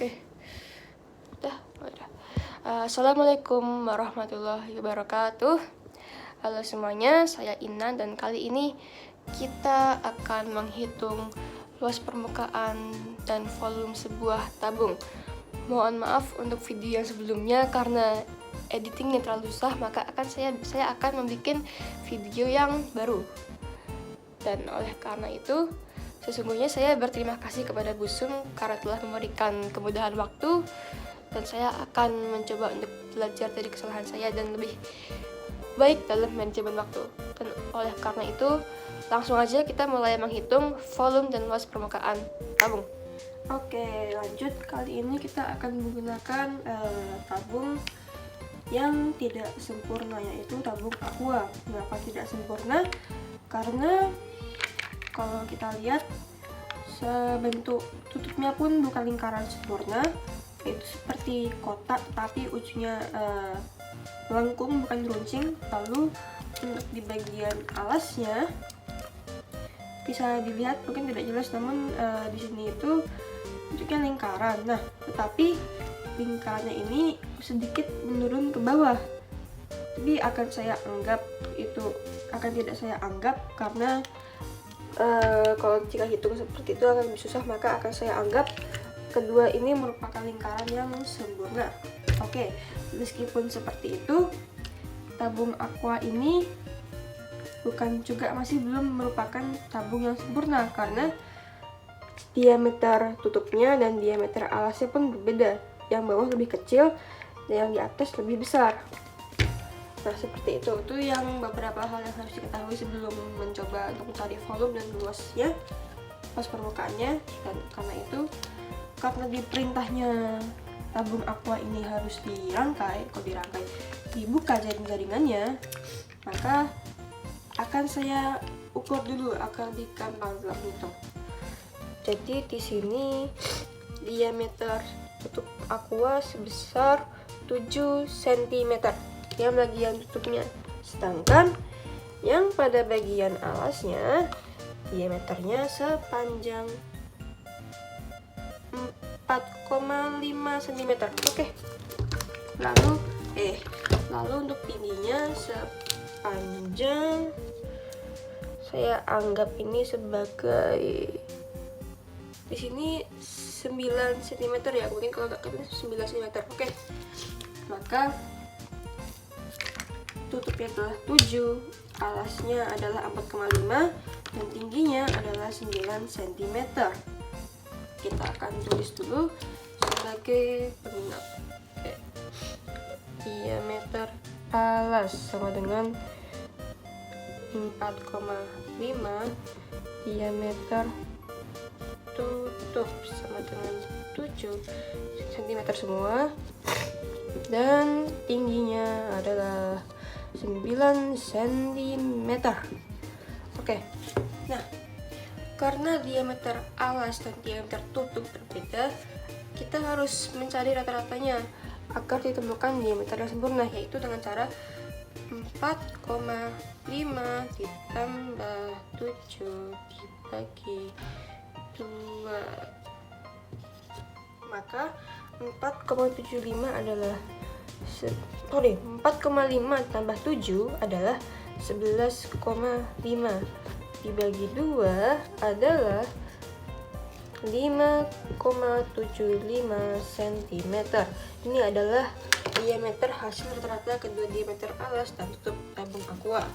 Oke. Udah. Assalamualaikum warahmatullahi wabarakatuh. Halo semuanya, saya Inan dan kali ini kita akan menghitung luas permukaan dan volume sebuah tabung. Mohon maaf untuk video yang sebelumnya karena editingnya terlalu susah, maka saya akan membuat video yang baru. Dan oleh karena itu, sesungguhnya saya berterima kasih kepada Busum karena telah memberikan kemudahan waktu, dan saya akan mencoba untuk belajar dari kesalahan saya dan lebih baik dalam manajemen waktu. Dan oleh karena itu, langsung aja kita mulai menghitung volume dan luas permukaan tabung. Oke, lanjut. Kali ini kita akan menggunakan tabung yang tidak sempurna, yaitu tabung aqua. Kenapa tidak sempurna? Karena kalau kita lihat sebentuk tutupnya pun bukan lingkaran sempurna, itu seperti kotak tapi ujungnya melengkung bukan runcing. Lalu untuk di bagian alasnya bisa dilihat, mungkin tidak jelas, namun di sini itu bentuknya lingkaran. Nah, tetapi lingkarannya ini sedikit menurun ke bawah. Jadi akan saya anggap tidak saya anggap karena kalau jika hitung seperti itu akan lebih susah, maka akan saya anggap kedua ini merupakan lingkaran yang sempurna. Oke, meskipun seperti itu, tabung aqua ini masih belum merupakan tabung yang sempurna karena diameter tutupnya dan diameter alasnya pun berbeda. Yang bawah lebih kecil dan yang di atas lebih besar. Nah, seperti itu yang beberapa hal yang harus diketahui sebelum mencoba untuk mencari volume dan luas permukaannya. Dan karena di perintahnya tabung aqua ini harus dibuka jaring-jaringannya, maka akan saya ukur dulu, akan dikembang dalam hitung. Jadi di sini diameter tutup aqua sebesar 7 cm yang bagian tutupnya, sedangkan yang pada bagian alasnya diameternya sepanjang 4,5 cm. Oke. Lalu untuk tingginya sepanjang, saya anggap ini sebagai di sini 9 cm ya, mungkin kalau nggak kebun 9 cm. Oke. Maka tutupnya adalah 7, alasnya adalah 4,5 dan tingginya adalah 9 cm. Kita akan tulis dulu sebagai pengingat. Diameter alas sama dengan 4,5, diameter tutup sama dengan 7 cm semua, dan tingginya adalah 9 cm. Oke. Nah, karena diameter alas dan diameter tutup berbeda, kita harus mencari rata-ratanya agar ditemukan diameter yang sempurna, yaitu dengan cara 4,5 ditambah 7 dibagi 2. Maka 4,5 tambah 7 adalah 11,5 dibagi 2 adalah 5,75 cm. Ini adalah diameter hasil rata-rata kedua diameter alas dan tutup tabung aqua.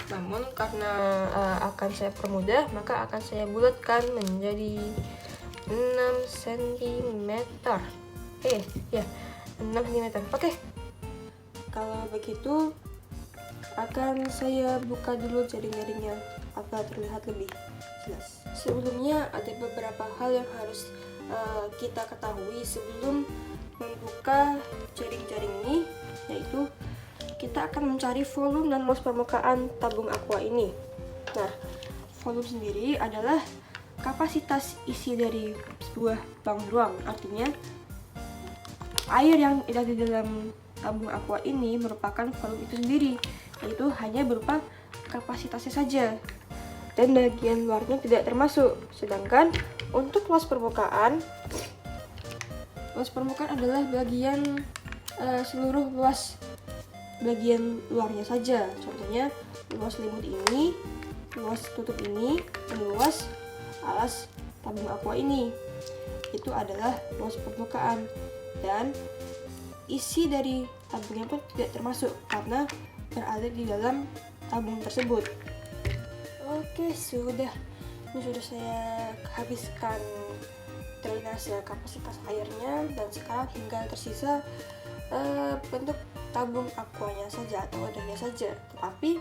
Namun karena akan saya permudah, maka akan saya bulatkan menjadi 6 cm. 6 cm. Oke. Kalau begitu, akan saya buka dulu jaring-jaringnya agar terlihat lebih jelas. Sebelumnya ada beberapa hal yang harus kita ketahui sebelum membuka jaring-jaring ini, yaitu kita akan mencari volume dan luas permukaan tabung aqua ini. Nah, volume sendiri adalah kapasitas isi dari sebuah bangun ruang. Artinya, air yang ada di dalam tabung aqua ini merupakan volume itu sendiri, yaitu hanya berupa kapasitasnya saja, dan bagian luarnya tidak termasuk. Sedangkan untuk luas permukaan Luas permukaan adalah bagian seluruh luas bagian luarnya saja. Contohnya luas selimut ini, luas tutup ini, dan luas alas tabung aqua ini. Itu adalah luas permukaan, dan isi dari tabungnya pun tidak termasuk karena berada di dalam tabung tersebut. Oke, sudah. Ini sudah saya habiskan drainase kapasitas airnya, dan sekarang tinggal tersisa bentuk tabung aquanya saja atau wadahnya saja. Tetapi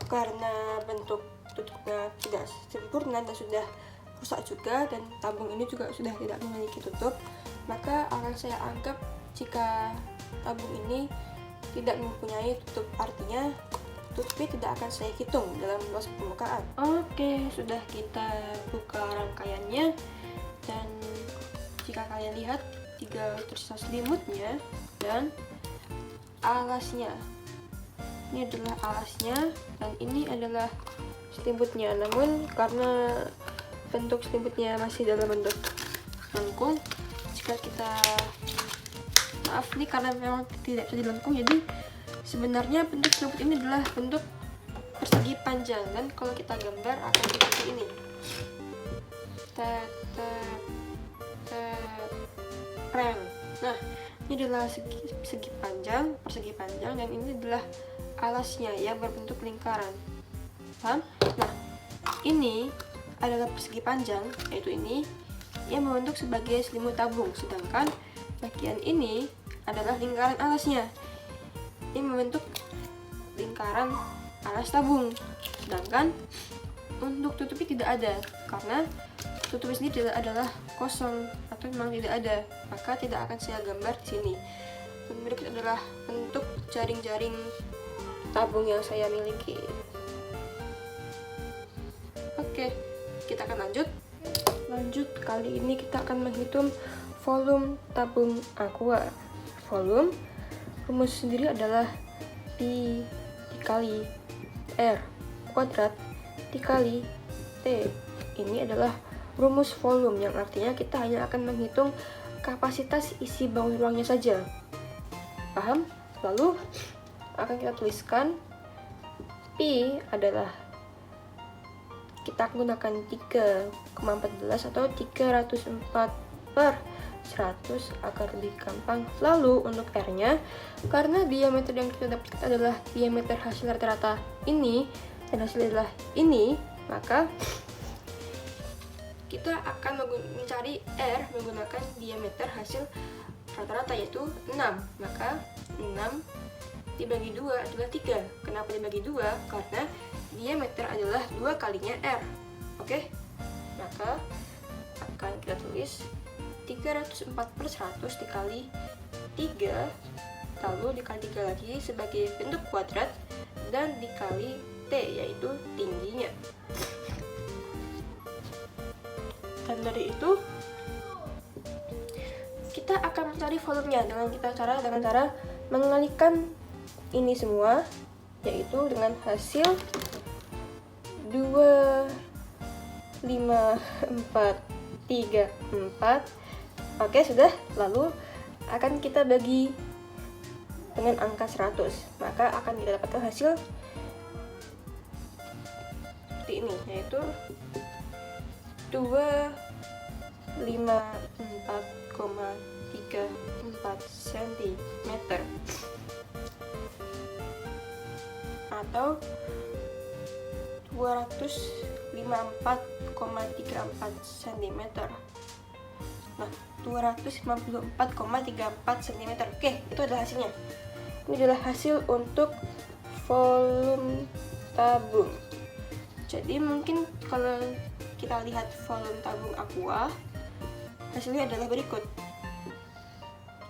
karena bentuk tutupnya tidak sempurna dan sudah rusak juga, dan tabung ini juga sudah tidak memiliki tutup, maka akan saya anggap jika tabung ini tidak mempunyai tutup, artinya tutupnya tidak akan saya hitung dalam luas permukaan. Oke, sudah kita buka rangkaiannya, dan jika kalian lihat tersisa selimutnya dan alasnya. Ini adalah alasnya dan ini adalah selimutnya. Namun karena bentuk selimutnya masih dalam bentuk lengkung, jika kita ini karena memang tidak bisa dilengkung, jadi sebenarnya bentuk selimut ini adalah bentuk persegi panjang, dan kalau kita gambar akan seperti ini. Nah, ini adalah persegi panjang, dan ini adalah alasnya yang berbentuk lingkaran. Paham? Nah, ini adalah persegi panjang, yaitu ini yang membentuk sebagai selimut tabung, sedangkan bagian ini adalah lingkaran alasnya. Ini membentuk lingkaran alas tabung, sedangkan untuk tutupnya tidak ada karena tutupnya sendiri adalah kosong atau memang tidak ada, maka tidak akan saya gambar di sini. Dan berikut adalah bentuk jaring-jaring tabung yang saya miliki. Oke, kita akan lanjut. Kali ini kita akan menghitung volume tabung aqua. Volume rumus sendiri adalah pi dikali R kuadrat dikali T. Ini adalah rumus volume, yang artinya kita hanya akan menghitung kapasitas isi bawah ruangnya saja. Paham? Lalu akan kita tuliskan pi adalah, kita gunakan 3,14 atau 304 per 100 agar lebih gampang. Lalu untuk R-nya, karena diameter yang kita dapatkan adalah diameter hasil rata-rata ini dan hasilnya adalah ini, maka kita akan mencari R menggunakan diameter hasil rata-rata, yaitu 6. Maka 6 dibagi 2 adalah 3. Kenapa dibagi 2? Karena diameter adalah 2 kalinya R. Oke? Maka akan kita tulis 304 per 100 dikali 3, lalu dikali 3 lagi sebagai bentuk kuadrat, dan dikali T, yaitu tingginya. Dan dari itu kita akan mencari volumenya dengan cara mengalihkan ini semua, yaitu dengan hasil 2, 5, 4, 3, 4. Oke, sudah. Lalu akan kita bagi dengan angka 100, maka akan kita dapatkan hasil seperti ini, yaitu 254,34 cm atau 254,34 cm. Nah, 254,34 cm. Oke, itu adalah hasilnya. Ini adalah hasil untuk volume tabung. Jadi mungkin kalau kita lihat volume tabung aqua, hasilnya adalah berikut.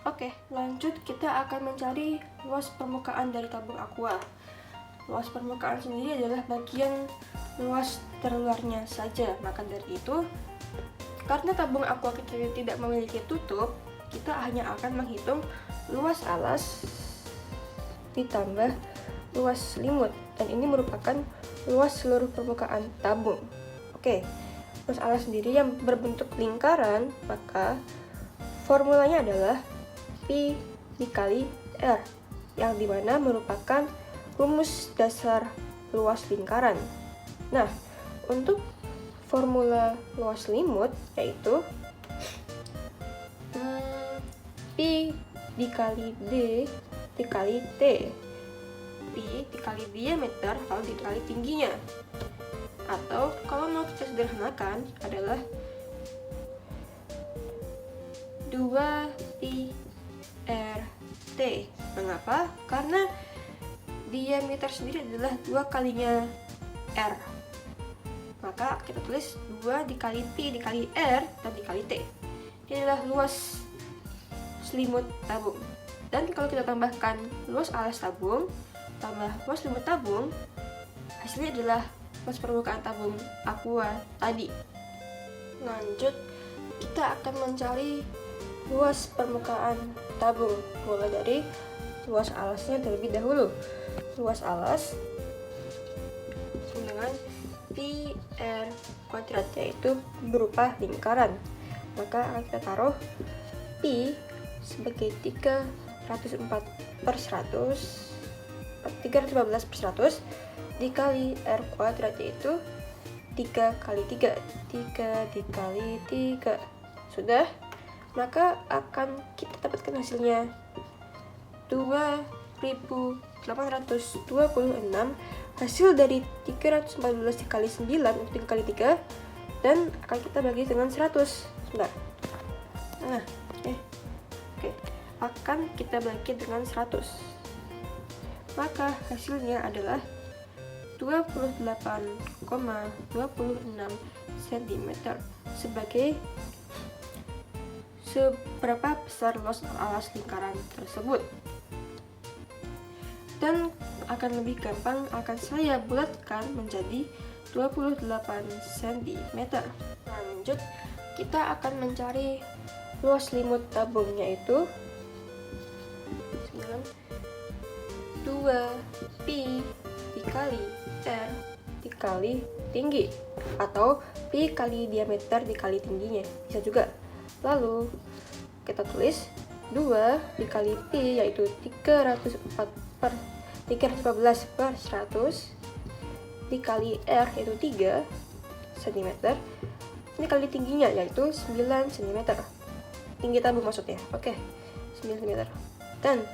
Oke, lanjut kita akan mencari luas permukaan dari tabung aqua. Luas permukaan sendiri adalah bagian luas terluarnya saja. Maka dari itu, karena tabung aqua kita tidak memiliki tutup, kita hanya akan menghitung luas alas ditambah luas selimut, dan ini merupakan luas seluruh permukaan tabung. Oke, luas alas sendiri yang berbentuk lingkaran, maka formulanya adalah Pi dikali R, yang dimana merupakan rumus dasar luas lingkaran. Nah, untuk formula luas limut yaitu Pi dikali D dikali T. Pi dikali diameter lalu dikali tingginya. Atau kalau mau kita sederhanakan adalah 2Pi RT. Mengapa? Karena diameter sendiri adalah 2 kalinya R. Maka kita tulis 2 dikali Pi dikali R dan dikali T. Ini adalah luas selimut tabung. Dan kalau kita tambahkan luas alas tabung tambah luas selimut tabung, hasilnya adalah luas permukaan tabung aqua tadi. Lanjut, kita akan mencari luas permukaan tabung, mulai dari luas alasnya terlebih dahulu. Luas alas dengan Pi R kuadrat, yaitu berupa lingkaran. Maka akan kita taruh Pi sebagai 315/100 dikali R kuadrat, yaitu 3 kali 3 dikali 3. Sudah, maka akan kita dapatkan hasilnya 2826 hasil dari 314 dikali 9 untuk 3 kali 3, dan akan kita bagi dengan 100. Sebentar. Akan kita bagi dengan 100. Maka hasilnya adalah 28,26 cm sebagai seberapa besar luas alas lingkaran tersebut. Dan akan lebih gampang akan saya bulatkan menjadi 28 cm. Lanjut, kita akan mencari luas limut tabung, yaitu 2Pi dikali R dikali tinggi, atau Pi kali diameter dikali tingginya, bisa juga. Lalu kita tulis 2 dikali Pi, yaitu 314/100 dikali R, yaitu 3 cm. Ini kali tingginya, yaitu 9 cm. Tinggi tabung maksudnya. Oke, 9 cm. Dan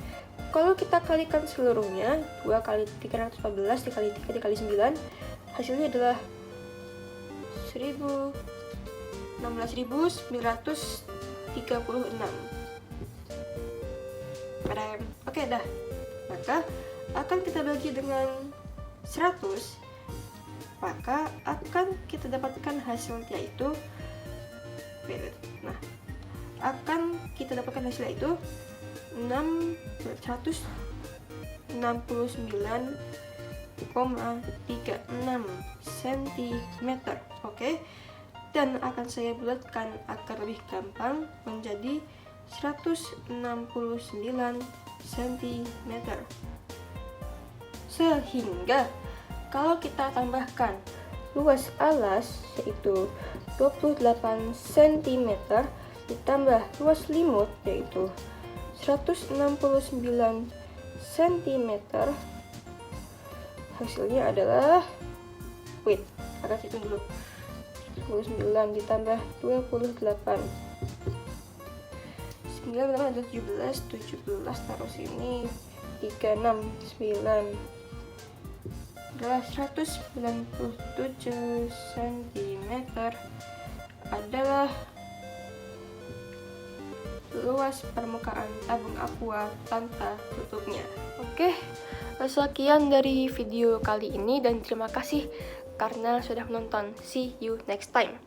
kalau kita kalikan seluruhnya, 2 kali 314 dikali 3 dikali 9, hasilnya adalah 16.936. Oke, dah. Maka akan kita bagi dengan 100, maka akan kita dapatkan hasil yaitu akan kita dapatkan hasil yaitu 169,36 cm. Oke, dan akan saya bulatkan agar lebih gampang menjadi 169 cm. Sehingga kalau kita tambahkan luas alas yaitu 28 cm ditambah luas limut yaitu 169 cm, hasilnya adalah agak hitung dulu. 29 ditambah 28, 9 adalah 17 taruh sini, 36, 9 adalah 197 cm adalah luas permukaan tabung aqua tanpa tutupnya. Oke, sekian dari video kali ini dan terima kasih karena sudah menonton. See you next time.